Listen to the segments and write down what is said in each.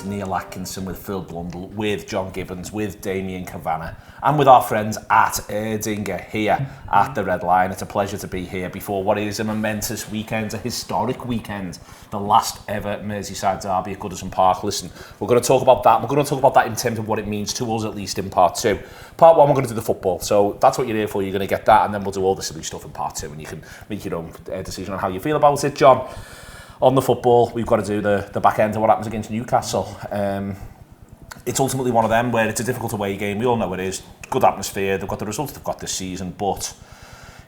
with Neil Atkinson, with Phil Blundell, with John Gibbons, with Damian Kavanagh, and with our friends at Erdinger here at the Red Lion. It's a pleasure to be here before what is a momentous weekend, a historic weekend, the last ever Merseyside derby at Goodison Park. Listen, we're going to talk about that. We're going to talk about that in terms of what it means to us, at least in part two. Part one, we're going to do the football. So that's what you're here for. You're going to get that, and then we'll do all the silly stuff in part two, and you can make your own decision on how you feel about it. John, on the football, we've got to do the back end of what happens against Newcastle. It's ultimately one of them where it's a difficult away game. We all know it is. Good atmosphere. They've got the results they've got this season, but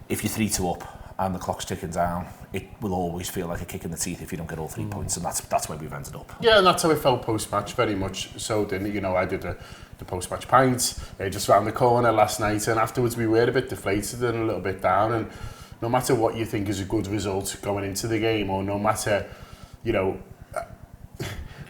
if you're 3-2 up and the clock's ticking down, it will always feel like a kick in the teeth if you don't get all 3 points, and that's where we've ended up. Yeah, and that's how it felt post-match, very much so, didn't it? You know, I did the post-match pints just round the corner last night, and afterwards we were a bit deflated and a little bit down, and no matter what you think is a good result going into the game, or no matter, you know,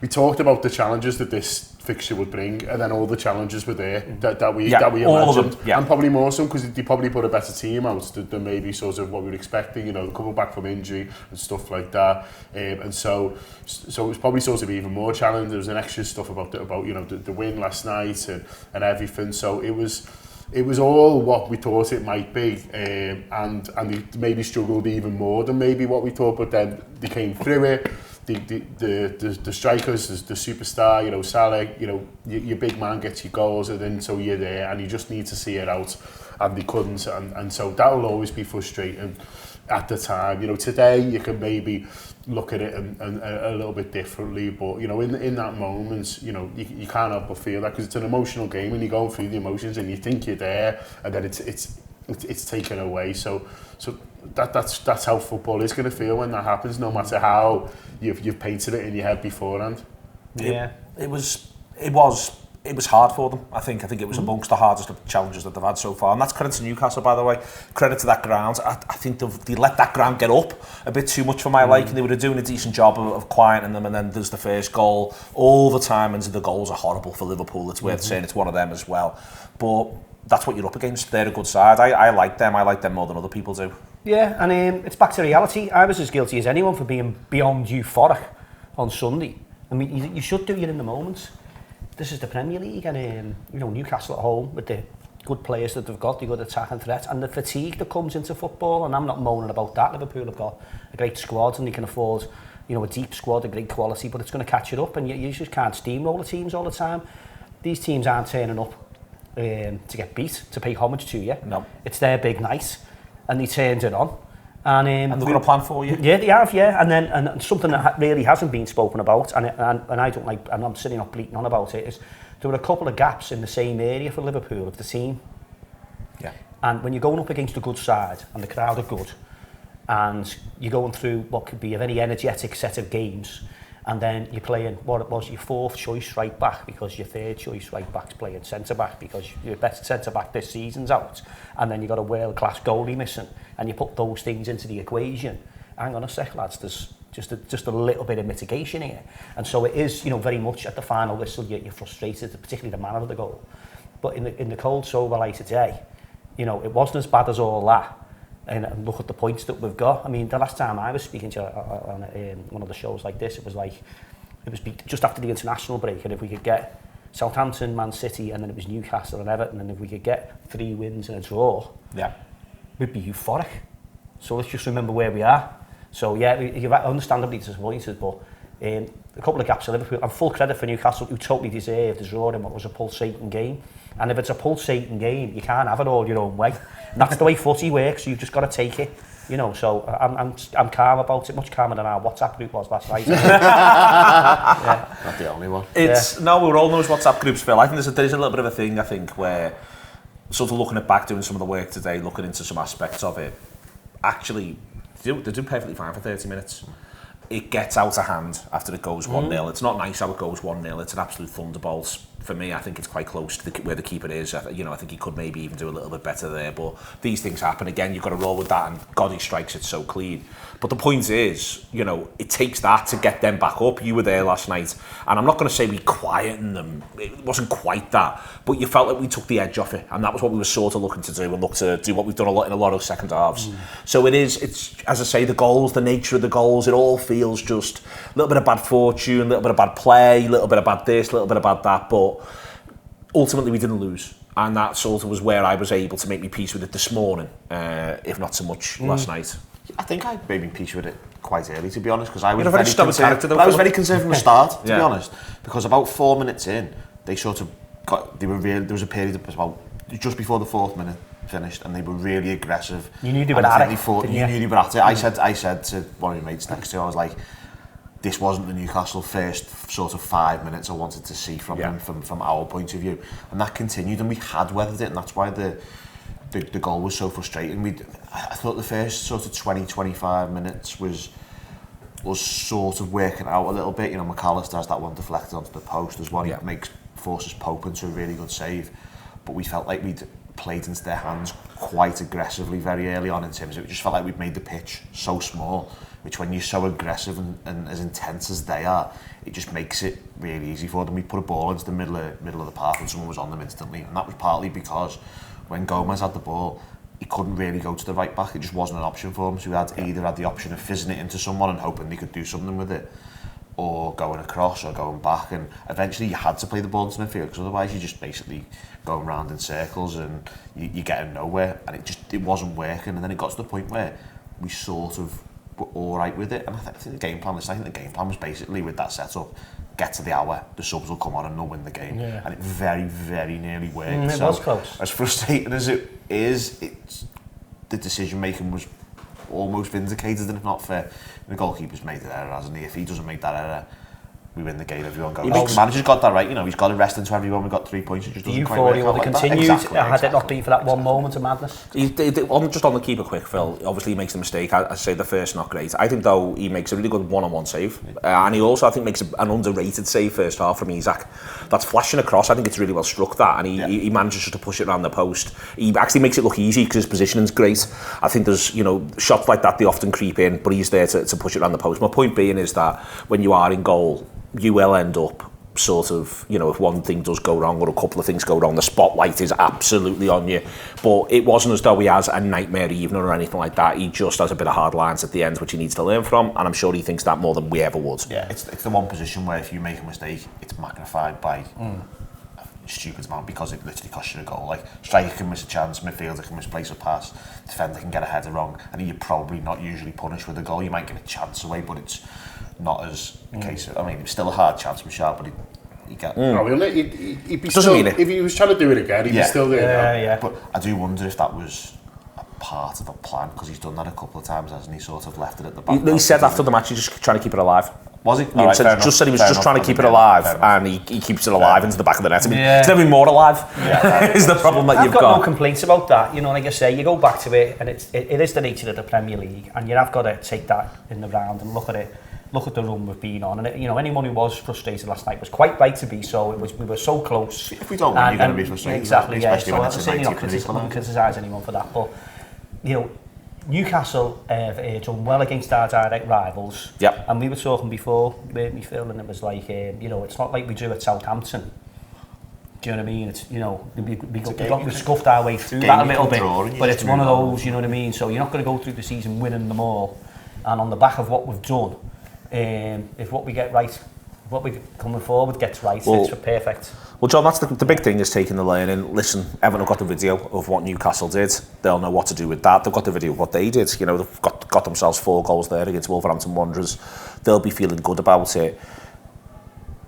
we talked about the challenges that this fixture would bring, and then all the challenges were there that we imagined, and probably more so because they probably put a better team out than maybe sort of what we were expecting. You know, coming back from injury and stuff like that, and so it was probably sort of even more challenging. There was an extra stuff about you know the win last night and everything. So it was all what we thought it might be, and they maybe struggled even more than maybe what we thought, but then they came through it. The strikers, the superstar, you know, Salah, you know, your big man gets your goals, and then so you're there, and you just need to see it out, and they couldn't, and so that will always be frustrating at the time. You know, today you can maybe look at it and a little bit differently, but you know, in that moment, you know, you can't help but feel that, because it's an emotional game, and you're going through the emotions, and you think you're there, and then it's taken away. So that's how football is going to feel when that happens, no matter how you've painted it in your head beforehand. Yeah, it was hard for them. I think it was amongst the hardest of challenges that they've had so far, and that's credit to Newcastle, by the way. Credit to that ground. I think they let that ground get up a bit too much for my liking. They were doing a decent job of quieting them, and then there's the first goal. All the time into the goals are horrible for Liverpool. It's worth saying it's one of them as well, but that's what you're up against. They're a good side. I like them. I like them more than other people do. Yeah, and it's back to reality. I was as guilty as anyone for being beyond euphoric on Sunday. I mean, you should do it in the moments. This is the Premier League, and you know, Newcastle at home with the good players that they've got, the good attacking threats, and the fatigue that comes into football. And I'm not moaning about that. Liverpool have got a great squad, and they can afford, you know, a deep squad, a great quality, but it's going to catch it up, and you just can't steamroll the teams all the time. These teams aren't turning up to get beat, to pay homage to you. No. It's their big night, and they turned it on. And they've got a plan for you. Yeah, they have, yeah. And then and something that really hasn't been spoken about, and I don't like, and I'm sitting up bleating on about it, is there were a couple of gaps in the same area for Liverpool of the team. Yeah. And when you're going up against a good side, and the crowd are good, and you're going through what could be a very energetic set of games, and then you're playing what it was your fourth choice right back because your third choice right back's playing centre back because your best centre back this season's out, and then you've got a world class goalie missing, and you put those things into the equation. Hang on a sec, lads, there's just a little bit of mitigation here, and so it is, you know, very much at the final whistle you're frustrated, particularly the man of the goal. But in the cold sober light today, you know, it wasn't as bad as all that. And look at the points that we've got. I mean, the last time I was speaking to you on one of the shows like this, it was just after the international break, and if we could get Southampton, Man City, and then it was Newcastle and Everton, and if we could get 3 wins and a draw, we'd be euphoric. So let's just remember where we are. So yeah, you're understandably disappointed, but a couple of gaps of Liverpool, and full credit for Newcastle, who totally deserved the draw in what was a pulsating game. And if it's a pulsating game, you can't have it all your own way. That's the way footy works. You've just got to take it, you know. So I'm calm about it, much calmer than our WhatsApp group was last night. Yeah. Not the only one. No, we're all those WhatsApp groups, Phil. I think there's a little bit of a thing, I think, where sort of looking at back, doing some of the work today, looking into some aspects of it. Actually, they do perfectly fine for 30 minutes. It gets out of hand after it goes 1-0. It's not nice how it goes 1-0. It's an absolute thunderbolt. for me, I think it's quite close to where the keeper is. I think he could maybe even do a little bit better there, but these things happen. Again, you've got to roll with that, and God, he strikes it so clean. But the point is, it takes that to get them back up. You were there last night, and I'm not going to say we quietened them. It wasn't quite that, but you felt like we took the edge off it, and that was what we were sort of looking to do, and look to do what we've done in a lot of second halves. So it's as I say, the goals, the nature of the goals, it all feels just a little bit of bad fortune, a little bit of bad play, a little bit about this, a little bit about that, but ultimately we didn't lose. And that sort of was where I was able to make me peace with it this morning, if not so much last night. I think I made me peace with it quite early, to be honest, because I was very concerned. I was very concerned from the start, to be honest, because about 4 minutes in, they sort of there was a period of about just before the 4th minute finished, and they were really aggressive. You knew they were at it. You knew they were at it. I said to one of my mates next to, I was like, this wasn't the Newcastle first sort of 5 minutes I wanted to see from them, from our point of view, and that continued, and we had weathered it, and that's why the goal was so frustrating. I thought the first sort of 20-25 minutes was sort of working out a little bit. McAllister has that one deflected onto the post as well. He forces Pope into a really good save, but we felt like we'd played into their hands quite aggressively very early on, in terms of it just felt like we'd made the pitch so small, which when you're so aggressive and as intense as they are, it just makes it really easy for them. We put a ball into the middle of the park and someone was on them instantly, and that was partly because when Gomez had the ball, he couldn't really go to the right back. It just wasn't an option for him. So we either had the option of fizzing it into someone and hoping they could do something with it, or going across or going back. And eventually you had to play the ball into midfield, because otherwise you're just basically going round in circles and you're getting nowhere. And it wasn't working. And then it got to the point where we sort of were all right with it. And I think the game plan was basically, with that setup, get to the hour, the subs will come on and they'll win the game. Yeah. And it very, very nearly worked. It was close. As frustrating as it is, the decision making was almost vindicated, and if not fair, the goalkeeper's made an error, hasn't he? If he doesn't make that error, we win the game, everyone goes. The manager's got that right, he's got a rest into everyone. We've got 3 points, it just doesn't quite work out like continued, that. Exactly. Had it not been for that one moment of madness. Just on the keeper quick, Phil, obviously he makes a mistake. I say the first not great. I think though he makes a really good one-on-one save, and he also I think makes an underrated save first half from Isak. That's flashing across. I think it's really well struck, that, and he manages to push it around the post. He actually makes it look easy because his positioning's great. I think there's shots like that, they often creep in, but he's there to push it around the post. My point being is that when you are in goal, you will end up sort of, if one thing does go wrong or a couple of things go wrong, the spotlight is absolutely on you. But it wasn't as though he has a nightmare evening or anything like that. He just has a bit of hard lines at the end, which he needs to learn from, and I'm sure he thinks that more than we ever would. Yeah, it's the one position where if you make a mistake, it's magnified by a stupid amount, because it literally costs you a goal. Like, striker can miss a chance, midfielder can misplace a pass, defender can get a header wrong, and you're probably not usually punished with a goal. You might get a chance away, but it's not as a case of, it's still a hard chance for sure, but he get. He'd be still, if he was trying to do it again, he'd be still there. Yeah. But I do wonder if that was a part of a plan, because he's done that a couple of times, hasn't he? Sort of left it at the back. He said after the match he's just trying to keep it alive. Was he? He just said he was just trying to keep it alive, and he keeps it alive into the back of the net. It's never been more alive. Is the problem that you've got. I've got no complaints about that. Like I say, you go back to it, and it is the nature of the Premier League, and you have got to take that in the round and look at it. Look at the run we've been on, and anyone who was frustrated last night was quite right to be so. We were so close. If we don't win, you're going to be frustrated. Exactly, especially when so it's certainly not criticise anyone for that, but Newcastle have done well against our direct rivals. Yep. And we were talking before, weren't we, Phil? And it was like, it's not like we drew at Southampton. Do you know what I mean? It's we scuffed our way through that a little bit, but it's one of those. You know what I mean? So you're not going to go through the season winning them all, and on the back of what we've done. If what we get right, what we coming forward gets right, it's perfect. Well, John, that's the big thing, is taking the learning. Listen, Everton have got the video of what Newcastle did. They'll know what to do with that. They've got the video of what they did. They've got themselves 4 goals there against Wolverhampton Wanderers. They'll be feeling good about it.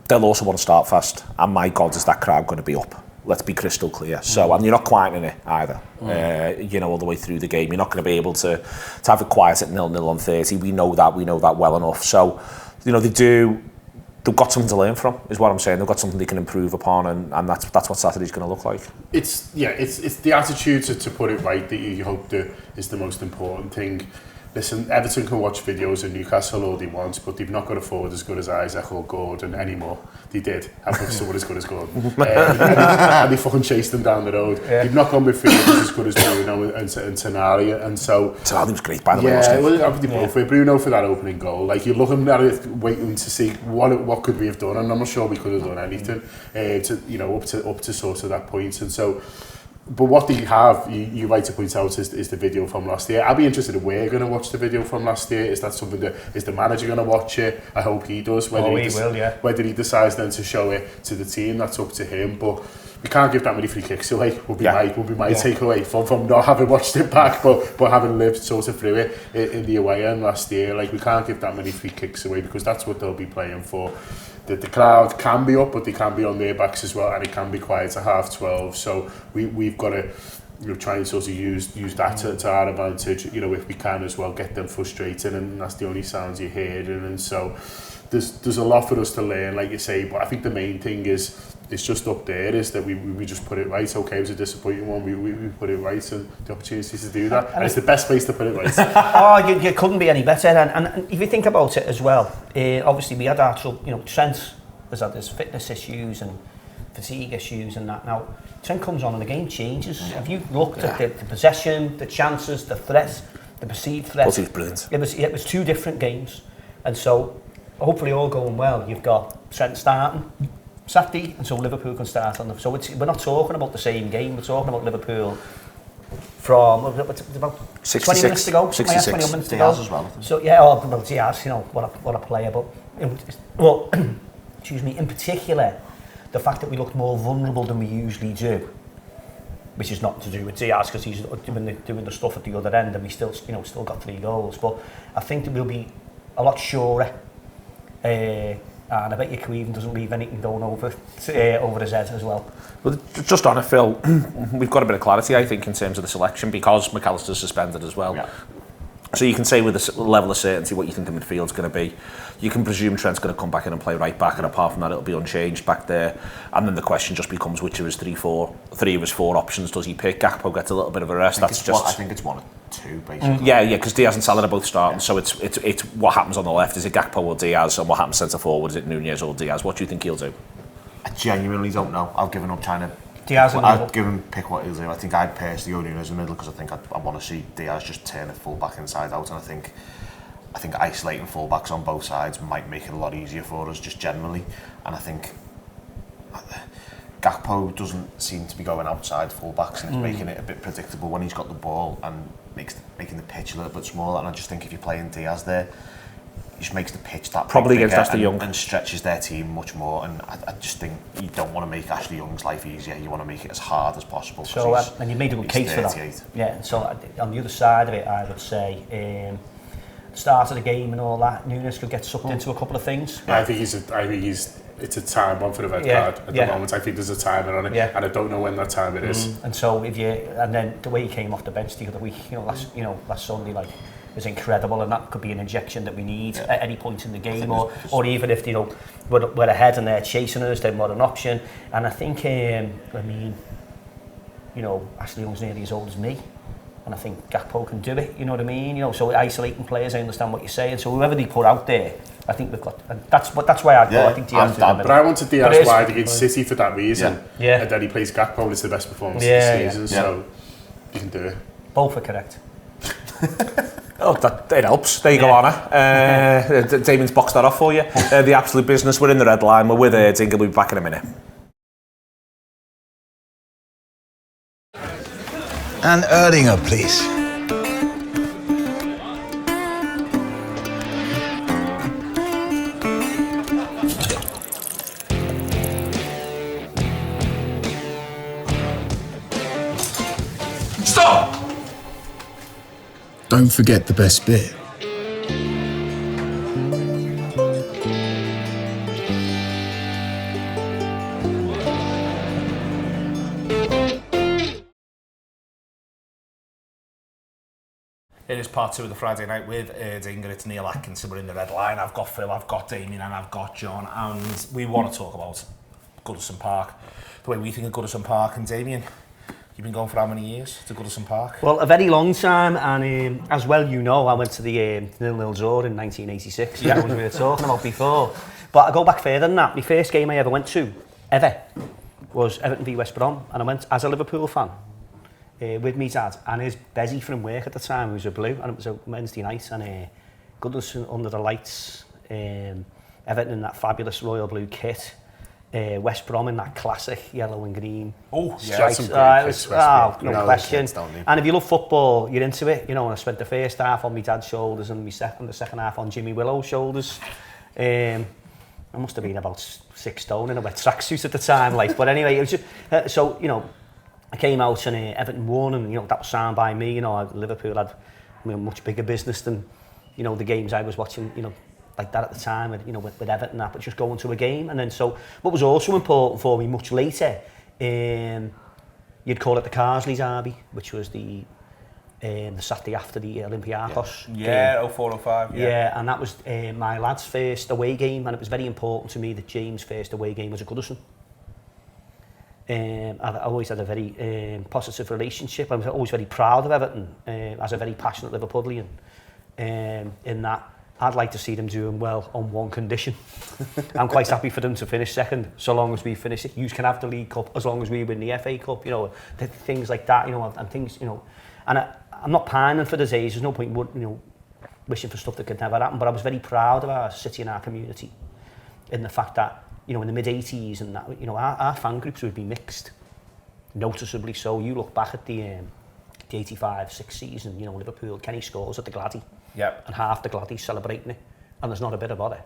They'll also want to start fast. And my God, is that crowd going to be up? Let's be crystal clear. So, and you're not quieting it either. All the way through the game. You're not going to be able to have it quiet at 0-0 on 30. We know that well enough. So, they've got something to learn from, is what I'm saying. They've got something they can improve upon, and that's what Saturday's going to look like. It's the attitude to put it right that you hope is the most important thing. listen, Everton can watch videos of Newcastle all they want, but they've not got a forward as good as Isaac or Gordon anymore. They did have someone as good as Gordon. And they fucking chased them down the road. Yeah. They've not gone with midfielders as good as Bruno and Tonali, and so... Tonali was great, by the way. Yeah, well, they both were. Bruno for that opening goal. Like, you're looking at it, waiting to see what could we have done, and I'm not sure we could have done anything up to sort of that point, and so... But what they have, you right to point out, is the video from last year. I'll be interested if we're going to watch the video from last year. Is that something that, is the manager going to watch it? I hope he does. Whether Whether he decides then to show it to the team, that's up to him. But we can't give that many free kicks away. Would be my takeaway from not having watched it back, but having lived sort of through it in the away end last year. Like, we can't give that many free kicks away, because that's what they'll be playing for. The crowd can be up, but they can be on their backs as well, and it can be quiet at 12:30. So we've got to try and sort of use that to our advantage, if we can as well, get them frustrated, and that's the only sounds you're hearing. And so there's a lot for us to learn, like you say, but I think the main thing is it's just up there, is that we just put it right. Okay, it was a disappointing one, we put it right, and the opportunity to do that, and it's the best place to put it right. You couldn't be any better. And if you think about it as well, obviously we had our trouble, Trent has had his fitness issues and fatigue issues and that. Now Trent comes on and the game changes. Have you looked at the possession, the chances, the threats, the perceived threats? He's brilliant. It was two different games, and so hopefully all going well. You've got Trent starting Saturday, and so Liverpool can start on them. So we're not talking about the same game. We're talking about Liverpool from about 20 minutes to go. 66. 20 minutes to Diaz go. as well. So Diaz, what a player. But excuse me. In particular, the fact that we looked more vulnerable than we usually do, which is nothing to do with Diaz, because he's doing the stuff at the other end, and we still got 3 goals. But I think that we'll be a lot surer. And I bet you Queven doesn't leave anything going over his head as well. Well, just on it, Phil, we've got a bit of clarity, I think, in terms of the selection, because McAllister's suspended as well. Yeah. So you can say with a level of certainty what you think the midfield's going to be. You can presume Trent's going to come back in and play right back, and apart from that, it'll be unchanged back there. And then the question just becomes, which of his three of his 4 options does he pick? Gakpo gets a little bit of a rest. I think it's 1 or 2, basically. Yeah, because Diaz and Salah are both starting. So it's what happens on the left. Is it Gakpo or Diaz? And what happens centre forward? Is it Nunez or Diaz? What do you think he'll do? I genuinely don't know. I've given up trying to... I'd give him pick what he'll do. I think I'd personally go Nunez in the middle, because I think I want to see Diaz just turn a full back inside out, and I think isolating full backs on both sides might make it a lot easier for us just generally. And I think Gakpo doesn't seem to be going outside full backs, and it's making it a bit predictable when he's got the ball, and making the pitch a little bit smaller. And I just think if you're playing Diaz there, he just makes the pitch that probably against Ashley Young and stretches their team much more. And I just think you don't want to make Ashley Young's life easier. You want to make it as hard as possible. So and you made a good case for that. Yeah. So on the other side of it, I would say start of the game and all that, Nunez could get sucked into a couple of things. Yeah. I think it's a time one for the red card at the moment. I think there's a timer on it, and I don't know when that time it is. And so and then the way he came off the bench the other week, last Sunday, like, was incredible, and that could be an injection that we need at any point in the game, or even if we're ahead and they're chasing us, they're more an option. And I think Ashley Young's nearly as old as me, and I think Gakpo can do it. You know what I mean? So isolating players, I understand what you're saying. So whoever they put out there, I think we've got, and that's why I'd go. I think Diaz. But I wanted Diaz wide against City for that reason. Yeah. And then he plays Gakpo, and it's the best performance of the season. So you can do it. Both are correct. Oh, it helps. There you go, Anna. Damian's boxed that off for you. The absolute business. We're in the red line. We're with Erdinger. We'll be back in a minute. And Erdinger, please. Stop! Don't forget the best bit. It is part 2 of the Friday night with Erdinger. It's Neil Atkinson. We're in the red line. I've got Phil, I've got Damian, and I've got John. And we want to talk about Goodison Park, the way we think of Goodison Park. And Damian, You've been going for how many years to Goodison Park? Well, a very long time, and as well you know, I went to the 0-0 draw in 1986, yeah. We were talking about before. But I go back further than that. My first game I ever went to, was Everton v West Brom, and I went as a Liverpool fan with me dad and his Bezzy from work at the time, who was a blue, and it was a Wednesday night, and Goodison under the lights, Everton in that fabulous royal blue kit, West Brom in that classic yellow and green stripes. No question. And if you love football, you're into it. You know, and I spent the first half on my dad's shoulders and the second half on Jimmy Willow's shoulders. I must have been about 6 stone in a wet tracksuit at the time, like. But anyway, it was just, so you know, I came out and Everton won, and you know that was signed by me. You know, Liverpool had much bigger business than the games I was watching. You know. Like that at the time, with Everton, but just going to a game. And then so, what was also important for me much later, you'd call it the Carsley Derby, which was the Saturday after the Olympiacos game. 04-05, Yeah, and that was my lad's first away game, and it was very important to me that James' first away game was at Goodison. I always had a very positive relationship. I was always very proud of Everton as a very passionate Liverpudlian, in that I'd like to see them doing well on one condition. I'm quite happy for them to finish second, so long as we finish it. You can have the League Cup as long as we win the FA Cup, things like that, and things, And I'm not pining for the days. There's no point, wishing for stuff that could never happen. But I was very proud of our city and our community, in the fact that, in the mid '80s and that, our fan groups would be mixed, noticeably so. You look back at the 85-6 season, Liverpool, Kenny scores at the Gladdy. Yep. And half the Gladdies celebrating it, and there's not a bit about it.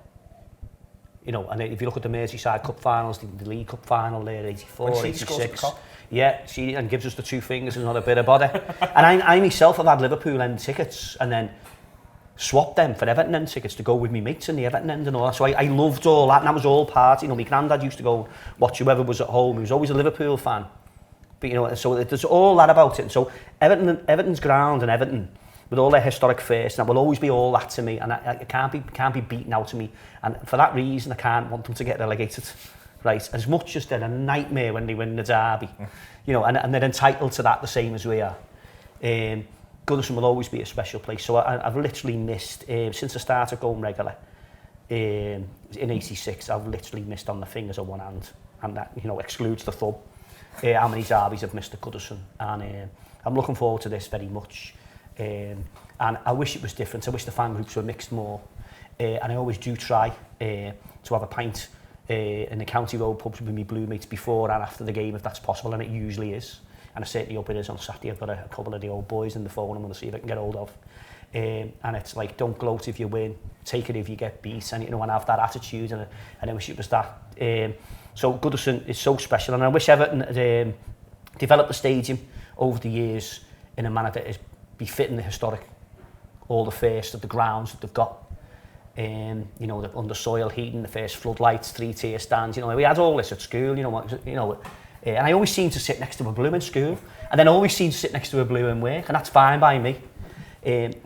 And if you look at the Merseyside Cup finals, the League Cup final there, 84, 86. Yeah, and gives us the 2 fingers, and not a bit about it. And I myself have had Liverpool end tickets, and then swapped them for Everton end tickets to go with me mates in the Everton end and all that. So I loved all that, and that was all part. My granddad used to go watch whoever was at home. He was always a Liverpool fan. But so there's all that about it. And so Everton's ground and Everton, with all their historic first, and that will always be all that to me, and it can't be beaten out of me, and for that reason I can't want them to get relegated, right? As much as they're a nightmare when they win the derby, and they're entitled to that the same as we are. Goodison will always be a special place. So I've literally missed, since I started going regular in '86, I've literally missed on the fingers of one hand, and that excludes the thumb. How many derbies I've missed at Goodison, and I'm looking forward to this very much. And I wish it was different. I wish the fan groups were mixed more, and I always do try to have a pint in the County Road pubs with my blue mates before and after the game if that's possible, and it usually is, and I certainly hope it is on Saturday. I've got a couple of the old boys in the phone I'm going to see if I can get hold of, and it's like, don't gloat if you win, take it if you get beat, and and have that attitude, and I wish it was that. So Goodison is so special, and I wish Everton had developed the stadium over the years in a manner that is befitting the historic, all the first of the grounds that they've got, the under soil heating, the first floodlights, 3-tier stands. We had all this at school. And I always seem to sit next to a blue in school, and then always seem to sit next to a blue in work, and that's fine by me. And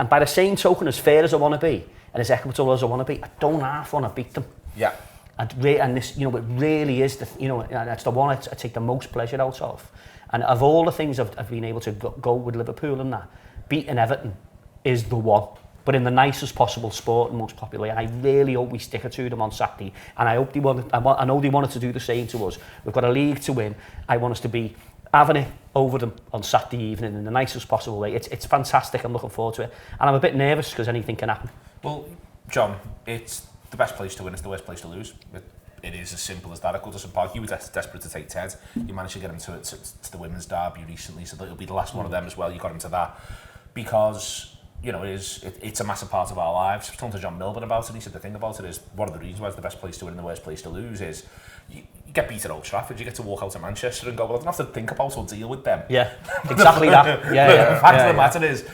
by the same token, as fair as I want to be, and as equitable as I want to be, I don't half want to beat them. Yeah. And this, it really is that's the one I take the most pleasure out of. And of all the things I've been able to go with Liverpool and that, beating Everton is the one. But in the nicest possible sport and most popular. And I really hope we stick it to them on Saturday. And I hope I know they wanted to do the same to us. We've got a league to win. I want us to be having it over them on Saturday evening in the nicest possible way. It's fantastic. I'm looking forward to it. And I'm a bit nervous because anything can happen. Well, John, it's the best place to win, it's the worst place to lose. It is as simple as that. At Goodison Park, you were desperate to take Ted. You managed to get him to the women's derby recently, so it'll be the last one of them as well. You got him to that because it's a massive part of our lives. I was talking to John Milburn about it. He said the thing about it is one of the reasons why it's the best place to win and the worst place to lose is you get beat at Old Trafford. You get to walk out of Manchester and go, well, I don't have to think about or deal with them. Yeah, exactly that. The fact of the matter is,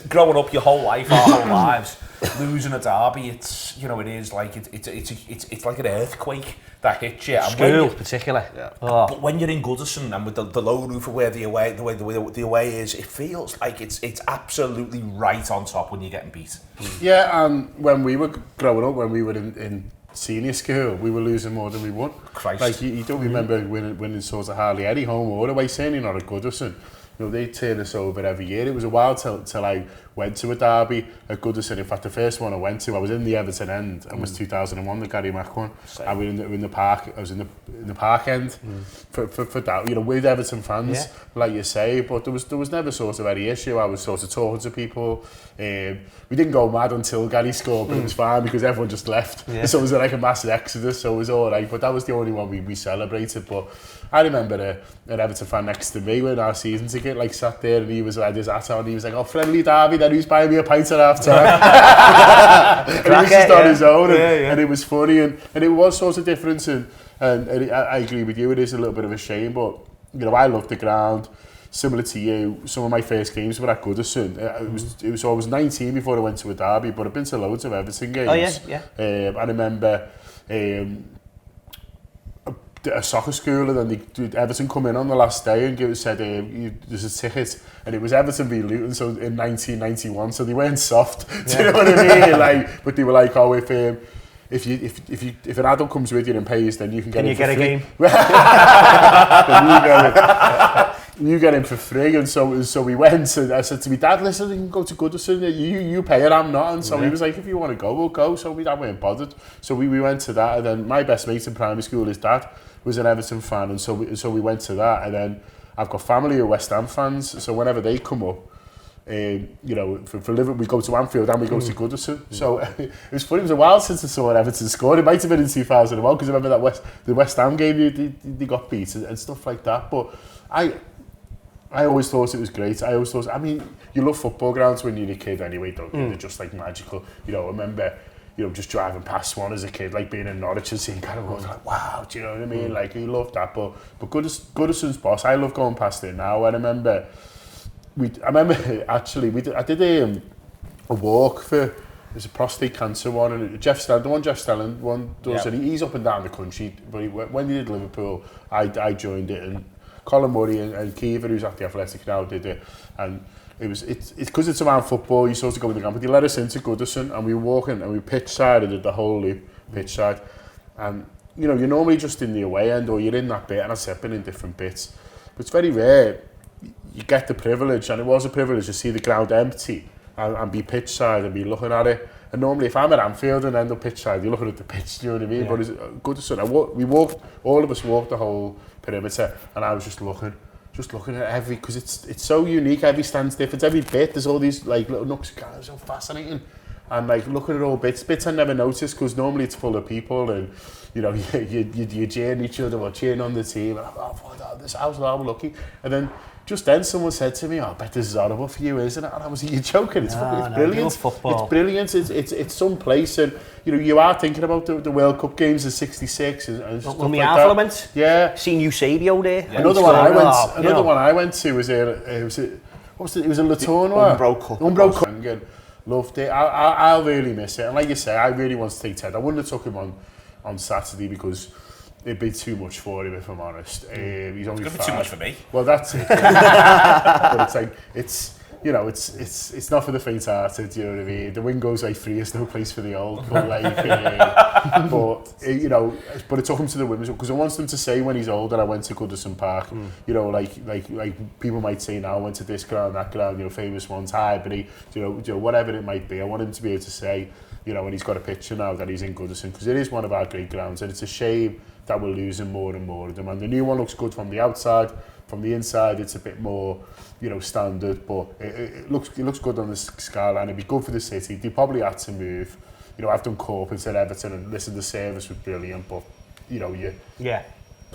growing up your whole life, our whole lives, losing a derby, it's it is like it's like an earthquake that hits you. School, particularly. Yeah. Oh. But when you're in Goodison and with the low roof of where the away is, it feels like it's absolutely right on top when you're getting beat. Yeah, and when we were growing up, when we were in senior school, we were losing more than we won. Christ. Like, you don't remember winning sort of hardly any home or away, certainly not at Goodison. You know, they turn us over every year. It was a while till I went to a derby at Goodison. In fact, the first one I went to, I was in the Everton end, and was 2001, the Gary Mack one. I was in the park. I was in the park end for that. You know, with Everton fans, like you say. But there was never sort of any issue. I was sort of talking to people. We didn't go mad until Gary scored, but it was fine because everyone just left. Yeah. So it was like a massive exodus. So it was all right. But that was the only one we celebrated. But I remember an Everton fan next to me when our season ticket like sat there, and he was like his hat on. He was like, "Oh, friendly derby." Then who's buying me a pint at half time? And he was just on his own, and it was funny, and it was sort of different. And I agree with you. It is a little bit of a shame, but you know, I love the ground. Similar to you, some of my first games were at Goodison. I was 19 before I went to a derby, but I've been to loads of Everton games. Oh yeah. I remember. A soccer school, and then Everton come in on the last day and said there's a ticket, and it was Everton v Luton, so in 1991, so they weren't soft. Do you know what I mean? Like, but they were like, oh, if an adult comes with you and pays, then you can get. Can you get a game? You get him for free, and so we went. And I said to my dad, "Listen, you can go to Goodison. You pay it, I'm not." And so he was like, "If you want to go, we'll go." So we weren't bothered. So we went to that, and then my best mate in primary school, his dad was an Everton fan, and so we went to that. And then I've got family who are West Ham fans, so whenever they come up, you know, for Liverpool, we go to Anfield and we go to Goodison. So it was funny. It was a while since I saw Everton score. It might have been in 2001 because I remember that the West Ham game they got beat and stuff like that. But I always thought it was great. I mean, you love football grounds when you're a kid anyway, don't you? They're just like magical. You know, I remember, you know, just driving past one as a kid, like being in Norwich and seeing kind of going like, wow, do you know what I mean? Like, you love that. But Goodison's boss, I love going past it now. I remember actually, I did a walk for, there's a prostate cancer one, and the one Jeff Stelling one does, and he's up and down the country. But when he did Liverpool, I joined it, and Colin Murray and Kiefer, who's at the Athletic now, did it, and it's because it's around football. You sort of go with the ground, but they let us into Goodison, and we were walking, and we pitch side and did the whole loop pitch side, and you know, you're normally just in the away end or you're in that bit, and I've been in different bits, but it's very rare you get the privilege, and it was a privilege to see the ground empty and be pitch side and be looking at it. And normally, if I'm at Anfield and end up pitch side, you're looking at the pitch. Do you know what I mean? Yeah. But it's Goodison. All of us walked the whole perimeter, and I was just looking at every, because it's so unique. Every stand's different. Every bit, there's all these like little nooks and crannies, so fascinating. And like looking at all bits I never noticed, because normally it's full of people, and you know you cheering each other or cheering on the team. And this house, I'm lucky. And then just then someone said to me, "Oh, I bet this is horrible for you, isn't it?" And I was like, "You're joking? It's brilliant. It's brilliant. It's some place, and you know you are thinking about the World Cup games in '66 and stuff like that. Yeah, seen Eusebio there. Yeah. Another one I went to was it was a Latournois Umbro Cup. And loved it. I'll really miss it. And like you say, I really want to take Ted. I wouldn't have took him on Saturday because it'd be too much for him, if I'm honest. He's only 5. It's going to be too much for me. Well, that's it. But it's like, it's not for the faint-hearted, you know what I mean? The wing goes like free, there's no place for the old. But but it took him to the women's, because I want them to say when he's older, I went to Goodison Park. You know, like people might say now, I went to this ground, that ground, you know, famous ones, Highbury, you know, whatever it might be. I want him to be able to say, you know, when he's got a picture now that he's in Goodison, because it is one of our great grounds, and it's a shame that we're losing more and more of them. And the new one looks good from the outside. From the inside, it's a bit more, you know, standard, but it looks good on the skyline. It'd be good for the city. They probably had to move. You know, I've done corporates at Everton, and listen, the service was brilliant, but you know, you're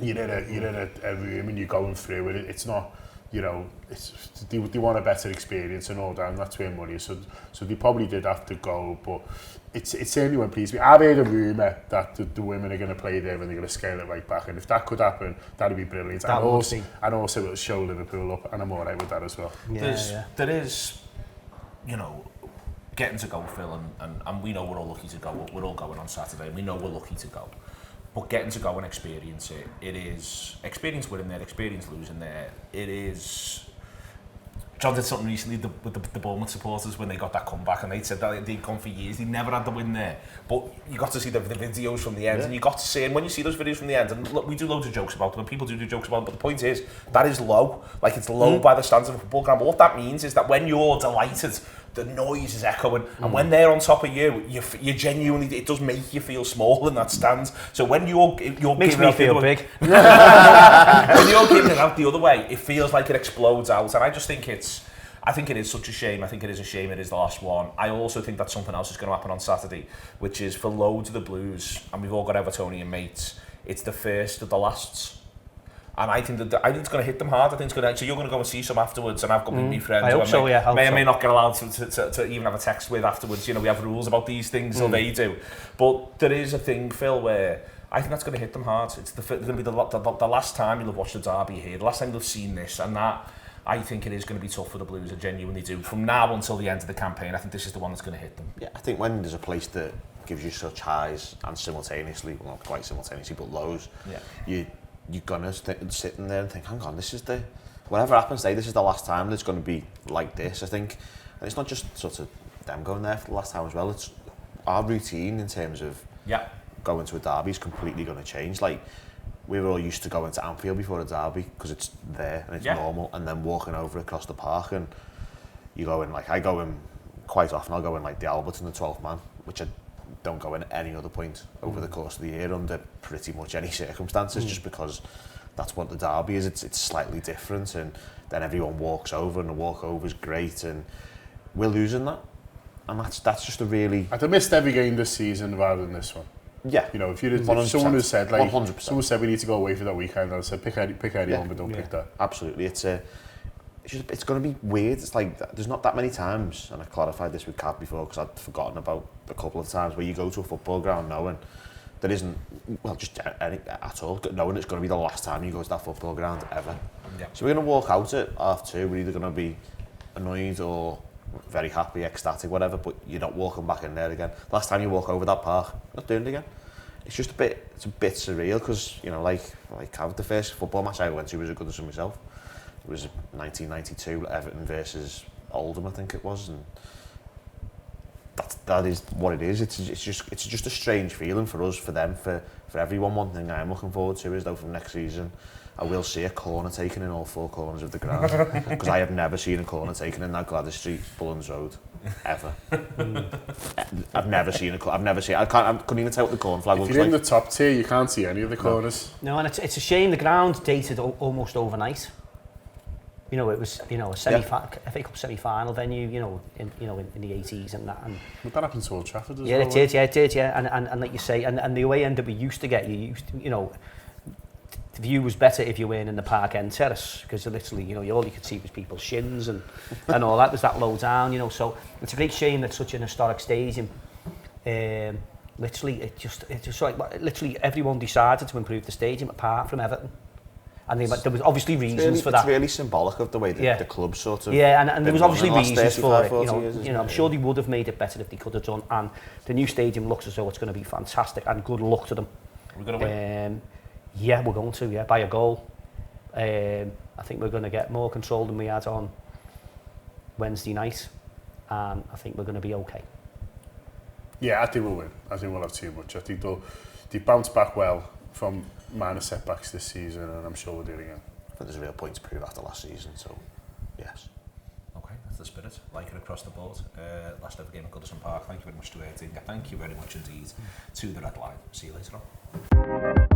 in a room and you're going through it. It's not, you know, they want a better experience and all that, and that's where money is. So they probably did have to go, but it certainly won't please me. I've heard a rumour that the women are going to play there and they're going to scale it right back, and if that could happen, that'd be brilliant. And also it'll show Liverpool up, and I'm all right with that as well. There is, you know, getting to go, Phil, and we know we're all lucky to go. We're all going on Saturday, and we know we're lucky to go. But getting to go and experience it is experience winning there, experience losing there. It is John did something recently with the Bournemouth supporters when they got that comeback, and they said that they'd gone for years, they never had the win there. But you got to see the videos from the end, and you got to see, and when you see those videos from the end, and look, we do loads of jokes about them, and people do jokes about them, but the point is, that is low. Like, it's low by the standards of a football ground. But what that means is that when you're delighted, the noise is echoing, and when they're on top of you, you genuinely, it does make you feel small in that stand. So when you're makes me feel big. When you're giving it out the other way, it feels like it explodes out, and I just think I think it is such a shame. I think it is a shame it is the last one. I also think that something else is going to happen on Saturday, which is for loads of the Blues, and we've all got Evertonian mates, it's the first of the lasts. And I think it's going to hit them hard. I think it's going to. So you're going to go and see some afterwards, and I've got my friends. I hope so. Yeah. May or may not get allowed to even have a text with afterwards. You know, we have rules about these things, so they do. But there is a thing, Phil, where I think that's going to hit them hard. It's going to be the last time you'll have watched the derby here, the last time you'll have seen this, and that. I think it is going to be tough for the Blues. I genuinely do. From now until the end of the campaign, I think this is the one that's going to hit them. Yeah, I think when there's a place that gives you such highs and simultaneously, well, not quite simultaneously, but lows, you're going to sit in there and think, hang on, this is the... Whatever happens today, this is the last time that's going to be like this, I think. And it's not just sort of them going there for the last time as well. It's our routine in terms of going to a derby is completely going to change. Like, we were all used to going to Anfield before a derby because it's there and it's normal, and then walking over across the park, and you go in, like, I go in quite often, I'll go in like the Albert and the 12th man, which I don't go in at any other point over the course of the year under pretty much any circumstances, just because that's what the derby is. It's slightly different, and then everyone walks over, and the walkover is great, and we're losing that, and that's just a really... I'd have missed every game this season rather than this one. Yeah, you know, if someone had said, like, 100%. Someone said we need to go away for that weekend, I'd say pick anyone, but don't pick that. Absolutely, it's going to be weird. It's like there's not that many times, and I clarified this with Cav before because I'd forgotten about a couple of times where you go to a football ground knowing there isn't, well, just any at all, knowing it's going to be the last time you go to that football ground ever. Yeah. So we're going to walk out at 2:30. We're either going to be annoyed or very happy, ecstatic, whatever, but you're not walking back in there again. Last time you walk over that park, you're not doing it again. It's just a bit surreal because, you know, like the first football match I went to was at Goodison myself. It was 1992 Everton versus Oldham, I think it was, and that is what it is. It's just a strange feeling for us, for them, for everyone. One thing I am looking forward to is, though, from next season, I will see a corner taken in all four corners of the ground, because I have never seen a corner taken in that Gladys Street, Bullens Road, ever. I've never seen I couldn't even tell what the corner flag looks like. If you're in the top tier, you can't see any of the corners. No, and it's a shame the ground dated almost overnight. You know, it was, you know, a FA Cup semi-final venue, you know, in the 80s and that. And but that happened to Old Trafford as well. Yeah, it did, and like you say, and the away end that we used to get, you know, the view was better if you weren't in the Park End terrace, because literally, you know, all you could see was people's shins and all that. Was that low down, you know. So it's a great shame that such an historic stadium, literally, it just like literally everyone decided to improve the stadium apart from Everton. And there was obviously reasons for that. It's really symbolic of the way the club sort of... Yeah, and there was obviously reasons for it. You know, I'm sure they would have made it better if they could have done. And the new stadium looks as though it's going to be fantastic, and good luck to them. We're going to win? Yeah, we're going to, by a goal. I think we're going to get more control than we had on Wednesday night, and I think we're going to be okay. Yeah, I think we'll win. I think we'll have too much. I think they bounce back well from minor setbacks this season, and I'm sure we'll do it again. I think there's a real point to prove after last season, so yes. Okay, that's the spirit. Like it across the board. Last ever game at Goodison Park. Thank you very much to Erdinger. Thank you very much indeed to the Red Line. See you later on.